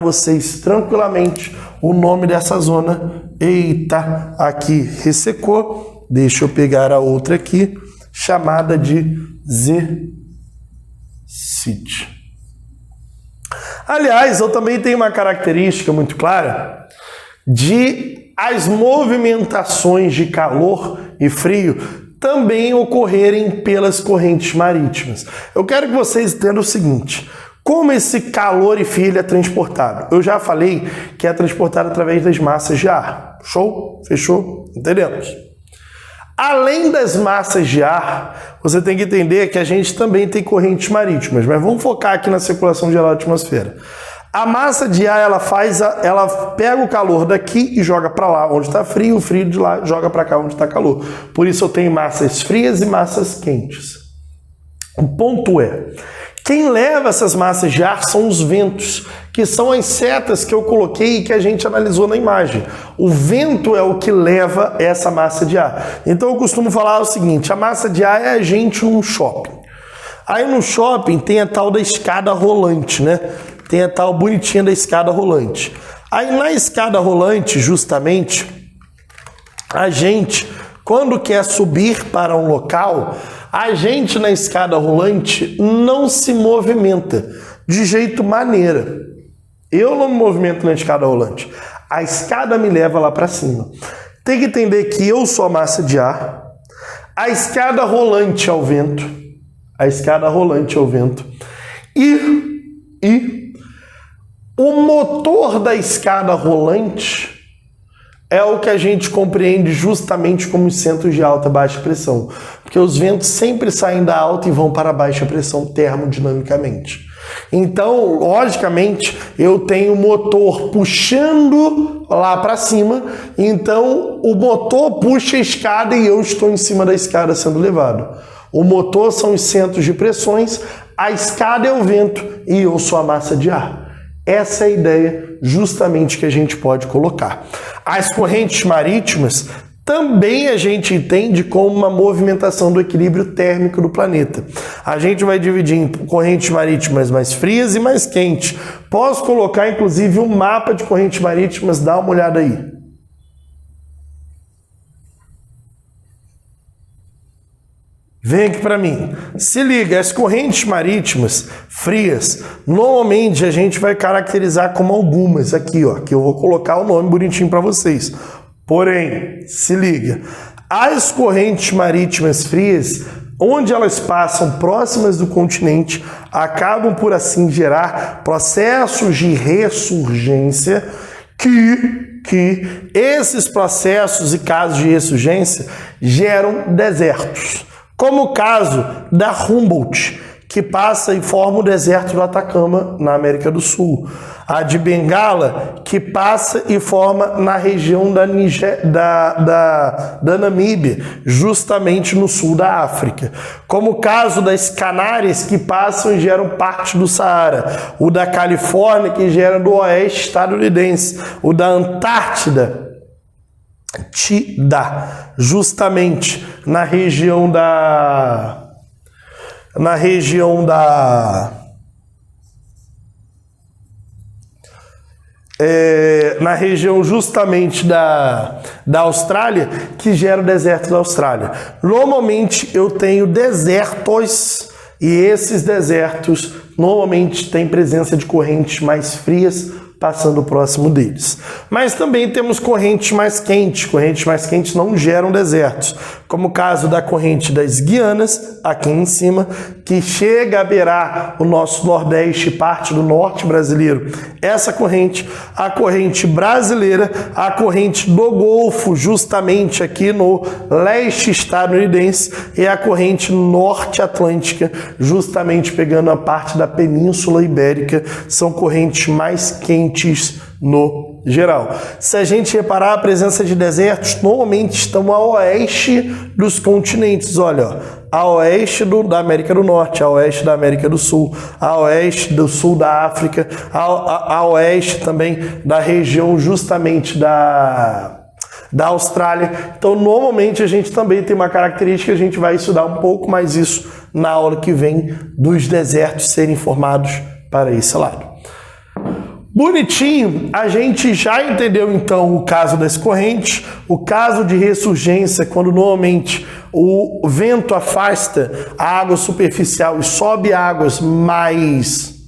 vocês tranquilamente o nome dessa zona. Eita, aqui ressecou. Deixa eu pegar a outra aqui, chamada de Z-City. Aliás, eu também tenho uma característica muito clara de as movimentações de calor e frio também ocorrerem pelas correntes marítimas. Eu quero que vocês entendam o seguinte: como esse calor e frio é transportado? Eu já falei que é transportado através das massas de ar. Show? Fechou? Entendemos? Além das massas de ar, você tem que entender que a gente também tem correntes marítimas, mas vamos focar aqui na circulação geral da atmosfera. A massa de ar, ela pega o calor daqui e joga para lá onde está frio, o frio de lá joga para cá onde está calor. Por isso eu tenho massas frias e massas quentes. O ponto é, quem leva essas massas de ar são os ventos, que são as setas que eu coloquei e que a gente analisou na imagem. O vento é o que leva essa massa de ar. Então eu costumo falar o seguinte: a massa de ar é a gente num shopping. Aí no shopping tem a tal da escada rolante, né? Tem a tal bonitinha da escada rolante. Aí na escada rolante, justamente, a gente, quando quer subir para um local, a gente na escada rolante não se movimenta de jeito maneira. Eu não me movimento na escada rolante. A escada me leva lá para cima. Tem que entender que eu sou a massa de ar, a escada rolante é o vento, a escada rolante é o vento, e o motor da escada rolante é o que a gente compreende justamente como os centros de alta e baixa pressão, porque os ventos sempre saem da alta e vão para a baixa pressão termodinamicamente. Então, logicamente, eu tenho o motor puxando lá para cima, então o motor puxa a escada e eu estou em cima da escada sendo levado. O motor são os centros de pressões, a escada é o vento e eu sou a massa de ar. Essa é a ideia justamente que a gente pode colocar. As correntes marítimas também a gente entende como uma movimentação do equilíbrio térmico do planeta. A gente vai dividir em correntes marítimas mais frias e mais quentes. Posso colocar inclusive um mapa de correntes marítimas, dá uma olhada aí. Vem aqui para mim. Se liga, as correntes marítimas frias, normalmente a gente vai caracterizar como algumas aqui, ó, que eu vou colocar o nome bonitinho para vocês. Porém, se liga, as correntes marítimas frias, onde elas passam próximas do continente, acabam por assim gerar processos de ressurgência que esses processos e casos de ressurgência geram desertos. Como o caso da Humboldt, que passa e forma o deserto do Atacama, na América do Sul. A de Bengala, que passa e forma na região da Namíbia, justamente no sul da África. Como o caso das Canárias, que passam e geram parte do Saara. O da Califórnia, que gera do oeste estadunidense. O da Antártida, justamente na região justamente da Austrália, que gera o deserto da Austrália. Normalmente eu tenho desertos e esses desertos normalmente têm presença de correntes mais frias passando próximo deles. Mas também temos correntes mais quentes. Correntes mais quentes não geram desertos, como o caso da corrente das Guianas, aqui em cima, que chega a beirar o nosso Nordeste e parte do Norte brasileiro. Essa corrente, a corrente brasileira, a corrente do Golfo, justamente aqui no leste estadunidense, e a corrente norte atlântica, justamente pegando a parte da Península Ibérica, são correntes mais quentes no geral. Se a gente reparar, a presença de desertos normalmente estão a oeste dos continentes. Olha, a oeste da América do Norte, a oeste da América do Sul, a oeste do sul da África, a oeste também da região justamente da Austrália. Então, normalmente a gente também tem uma característica, a gente vai estudar um pouco mais isso na aula que vem, dos desertos serem formados para esse lado. Bonitinho, a gente já entendeu então o caso das correntes, o caso de ressurgência, quando normalmente o vento afasta a água superficial e sobe águas mais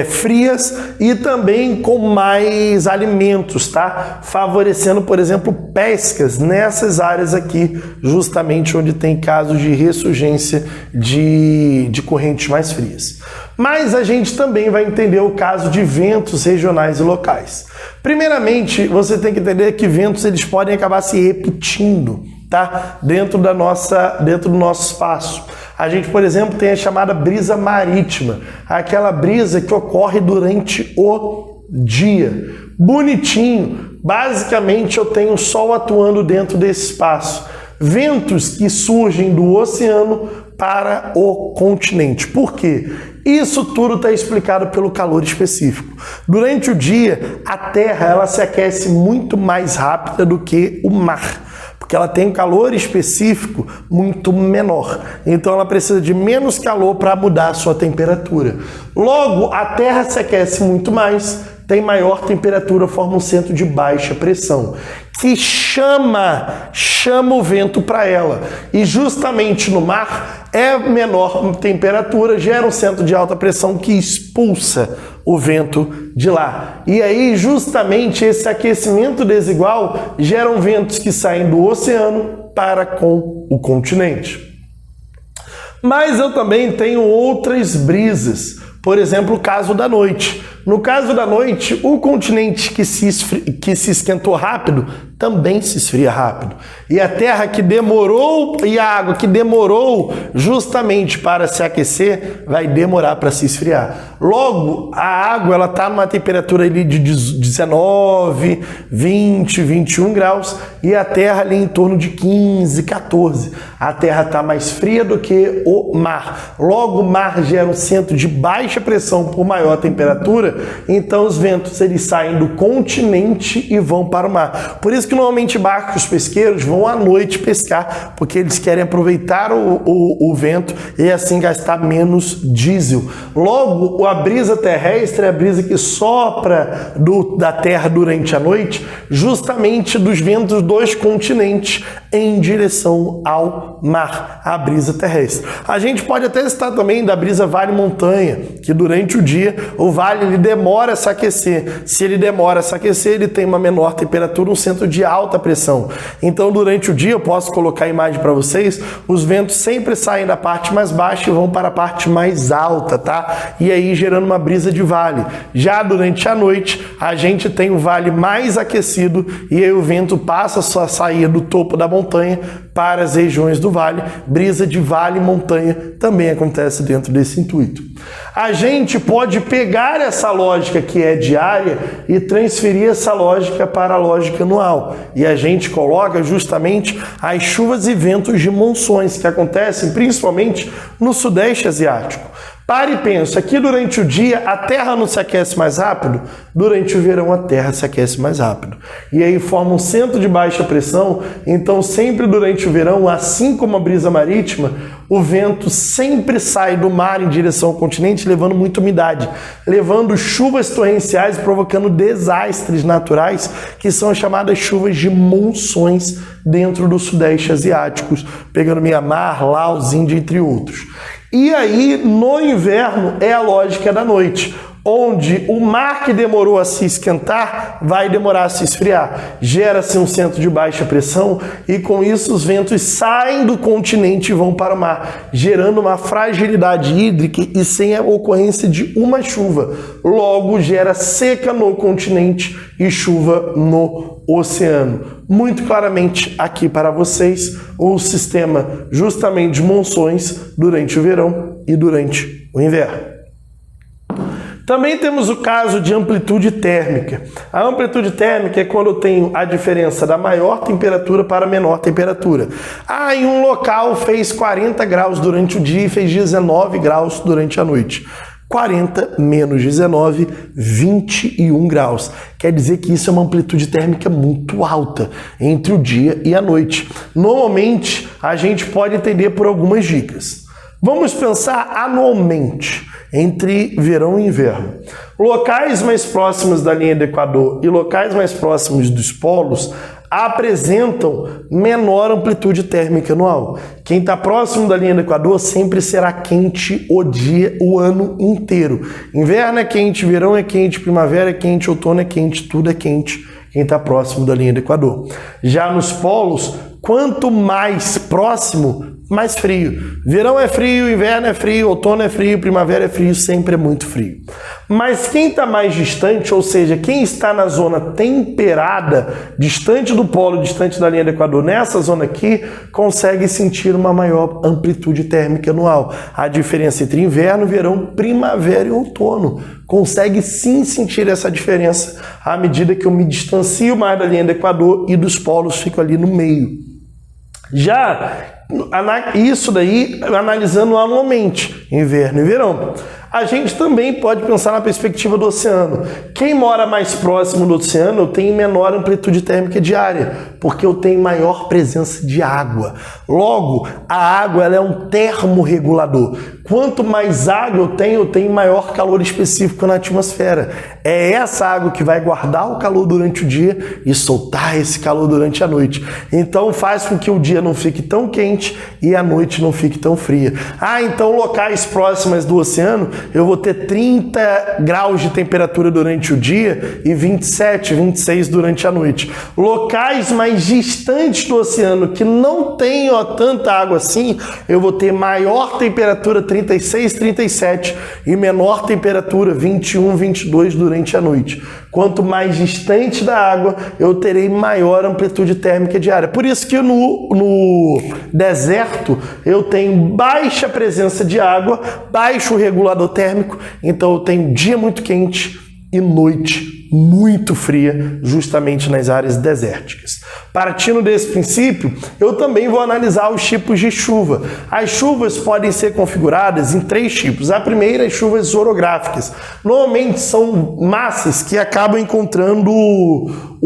frias e também com mais alimentos, tá? Favorecendo, por exemplo, pescas nessas áreas aqui, justamente onde tem casos de ressurgência de correntes mais frias. Mas a gente também vai entender o caso de ventos regionais e locais. Primeiramente, você tem que entender que ventos eles podem acabar se repetindo, tá? Dentro do nosso espaço. A gente, por exemplo, tem a chamada brisa marítima, aquela brisa que ocorre durante o dia. Bonitinho, basicamente eu tenho o Sol atuando dentro desse espaço. Ventos que surgem do oceano para o continente. Por quê? Isso tudo está explicado pelo calor específico. Durante o dia, a Terra ela se aquece muito mais rápida do que o mar, porque ela tem um calor específico muito menor. Então ela precisa de menos calor para mudar a sua temperatura. Logo, a Terra se aquece muito mais, tem maior temperatura, forma um centro de baixa pressão, que chama o vento para ela. E justamente no mar é menor temperatura, gera um centro de alta pressão que expulsa o vento de lá. E aí justamente esse aquecimento desigual geram ventos que saem do oceano para com o continente. Mas eu também tenho outras brisas, por exemplo, o caso da noite. No caso da noite, o continente que se esquentou rápido também se esfria rápido. E a terra que demorou, e a água que demorou justamente para se aquecer, vai demorar para se esfriar. Logo, a água ela está numa temperatura ali de 19, 20, 21 graus e a terra ali em torno de 15, 14. A terra está mais fria do que o mar. Logo, o mar gera um centro de baixa pressão por maior temperatura, então os ventos eles saem do continente e vão para o mar. Por isso que normalmente barcos pesqueiros vão à noite pescar, porque eles querem aproveitar o vento e assim gastar menos diesel. Logo, a brisa terrestre é a brisa que sopra da terra durante a noite, justamente dos ventos dos continentes em direção ao mar, a brisa terrestre. A gente pode até citar também da brisa vale-montanha, que durante o dia o vale ele demora a se aquecer. Se ele demora a se aquecer, ele tem uma menor temperatura, um centro de alta pressão. Então, durante o dia, eu posso colocar a imagem para vocês, os ventos sempre saem da parte mais baixa e vão para a parte mais alta, tá? E aí gerando uma brisa de vale. Já durante a noite, a gente tem o vale mais aquecido e aí o vento passa a sair do topo da montanha para as regiões do vale. Brisa de vale e montanha também acontece dentro desse intuito. A gente pode pegar essa lógica que é diária e transferir essa lógica para a lógica anual. E a gente coloca justamente as chuvas e ventos de monções que acontecem principalmente no Sudeste Asiático. Pare e pensa, aqui durante o dia a Terra não se aquece mais rápido? Durante o verão a Terra se aquece mais rápido. E aí forma um centro de baixa pressão, então sempre durante o verão, assim como a brisa marítima, o vento sempre sai do mar em direção ao continente, levando muita umidade, levando chuvas torrenciais, provocando desastres naturais, que são as chamadas chuvas de monções dentro do Sudeste Asiático, pegando Mianmar, Laos, Índia, entre outros. E aí, no inverno, é a lógica da noite, onde o mar que demorou a se esquentar vai demorar a se esfriar. Gera-se um centro de baixa pressão e com isso os ventos saem do continente e vão para o mar, gerando uma fragilidade hídrica e sem a ocorrência de uma chuva. Logo, gera seca no continente e chuva no oceano. Muito claramente aqui para vocês o sistema justamente de monções durante o verão e durante o inverno. Também temos o caso de amplitude térmica. A amplitude térmica é quando eu tenho a diferença da maior temperatura para a menor temperatura. Em um local fez 40 graus durante o dia e fez 19 graus durante a noite. 40 menos 19, 21 graus. Quer dizer que isso é uma amplitude térmica muito alta entre o dia e a noite. Normalmente, a gente pode entender por algumas dicas. Vamos pensar anualmente, entre verão e inverno. Locais mais próximos da linha do Equador e locais mais próximos dos polos apresentam menor amplitude térmica anual. Quem está próximo da linha do Equador sempre será quente o ano inteiro. Inverno é quente, verão é quente, primavera é quente, outono é quente, tudo é quente. Quem está próximo da linha do Equador. Já nos polos, quanto mais próximo, mais frio. Verão é frio, inverno é frio, outono é frio, primavera é frio, sempre é muito frio. Mas quem está mais distante, ou seja, quem está na zona temperada, distante do polo, distante da linha do Equador, nessa zona aqui, consegue sentir uma maior amplitude térmica anual. A diferença entre inverno, verão, primavera e outono. Consegue sim sentir essa diferença à medida que eu me distancio mais da linha do Equador e dos polos, fico ali no meio. Já isso daí analisando anualmente, inverno e verão. A gente também pode pensar na perspectiva do oceano. Quem mora mais próximo do oceano, eu tenho menor amplitude térmica diária, porque eu tenho maior presença de água. Logo, a água ela é um termorregulador. Quanto mais água eu tenho maior calor específico na atmosfera. É essa água que vai guardar o calor durante o dia e soltar esse calor durante a noite. Então faz com que o dia não fique tão quente e a noite não fique tão fria. Então locais próximos do oceano, eu vou ter 30 graus de temperatura durante o dia e 27, 26 durante a noite. Locais mais distantes do oceano, que não tem tanta água assim, eu vou ter maior temperatura 36, 37 e menor temperatura 21, 22 durante a noite. Quanto mais distante da água, eu terei maior amplitude térmica diária. Por isso que no deserto eu tenho baixa presença de água, baixo regulador térmico, então eu tenho dia muito quente e noite muito fria, justamente nas áreas desérticas. Partindo desse princípio, eu também vou analisar os tipos de chuva. As chuvas podem ser configuradas em 3 tipos. A primeira é chuvas orográficas. Normalmente são massas que acabam encontrando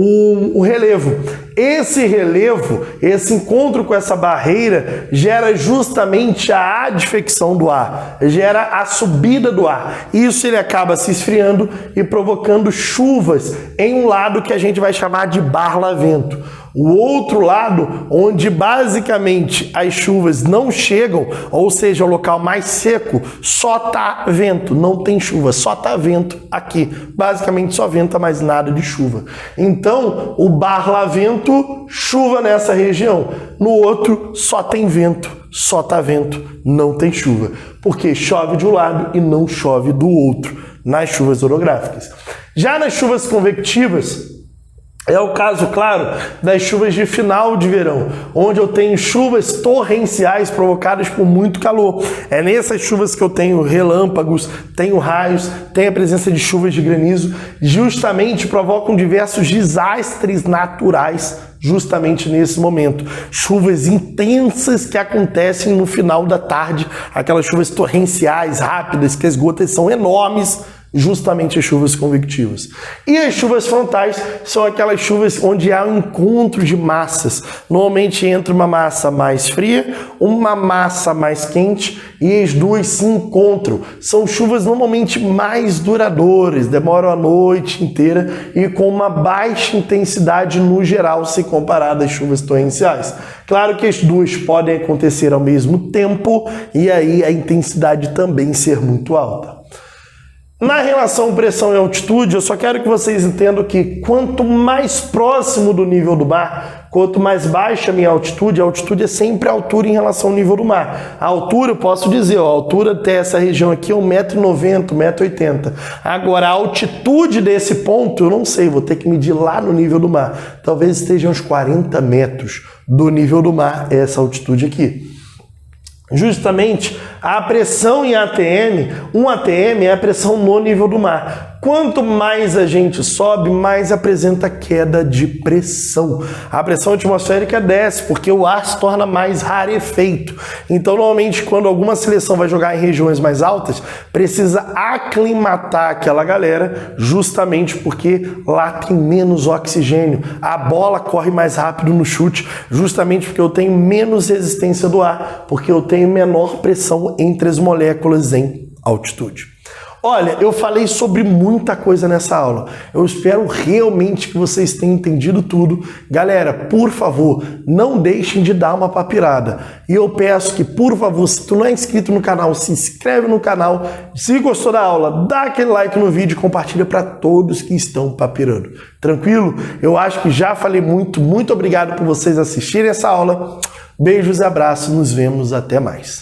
um relevo. Esse relevo, esse encontro com essa barreira, gera justamente a advecção do ar, gera a subida do ar. Isso ele acaba se esfriando e provocando chuvas em um lado que a gente vai chamar de barlavento. O outro lado, onde basicamente as chuvas não chegam, ou seja, o local mais seco, só tá vento, não tem chuva, só tá vento aqui. Basicamente só venta, mais nada de chuva. Então, o barlavento, chuva nessa região. No outro, só tem vento, só tá vento, não tem chuva. Porque chove de um lado e não chove do outro, nas chuvas orográficas. Já nas chuvas convectivas, é o caso, claro, das chuvas de final de verão, onde eu tenho chuvas torrenciais provocadas por muito calor. É nessas chuvas que eu tenho relâmpagos, tenho raios, tenho a presença de chuvas de granizo, justamente provocam diversos desastres naturais justamente nesse momento. Chuvas intensas que acontecem no final da tarde, aquelas chuvas torrenciais, rápidas, que as gotas são enormes, justamente as chuvas convectivas. E as chuvas frontais são aquelas chuvas onde há um encontro de massas. Normalmente entra uma massa mais fria, uma massa mais quente e as duas se encontram. São chuvas normalmente mais duradouras, demoram a noite inteira e com uma baixa intensidade no geral se comparado às chuvas torrenciais. Claro que as duas podem acontecer ao mesmo tempo e aí a intensidade também ser muito alta. Na relação pressão e altitude, eu só quero que vocês entendam que quanto mais próximo do nível do mar, quanto mais baixa a minha altitude, a altitude é sempre a altura em relação ao nível do mar. A altura, eu posso dizer, a altura até essa região aqui é 1,90 m, 1,80 m. Agora, a altitude desse ponto, eu não sei, vou ter que medir lá no nível do mar. Talvez esteja uns 40 metros do nível do mar, essa altitude aqui. Justamente a pressão em ATM, um ATM é a pressão no nível do mar. Quanto mais a gente sobe, mais apresenta queda de pressão. A pressão atmosférica desce, porque o ar se torna mais rarefeito. Então, normalmente, quando alguma seleção vai jogar em regiões mais altas, precisa aclimatar aquela galera, justamente porque lá tem menos oxigênio. A bola corre mais rápido no chute, justamente porque eu tenho menos resistência do ar, porque eu tenho menor pressão interação entre as moléculas em altitude. Olha, eu falei sobre muita coisa nessa aula. Eu espero realmente que vocês tenham entendido tudo. Galera, por favor, não deixem de dar uma papirada. E eu peço que, por favor, se tu não é inscrito no canal, se inscreve no canal. Se gostou da aula, dá aquele like no vídeo e compartilha para todos que estão papirando. Tranquilo? Eu acho que já falei muito. Muito obrigado por vocês assistirem essa aula. Beijos e abraços. Nos vemos. Até mais.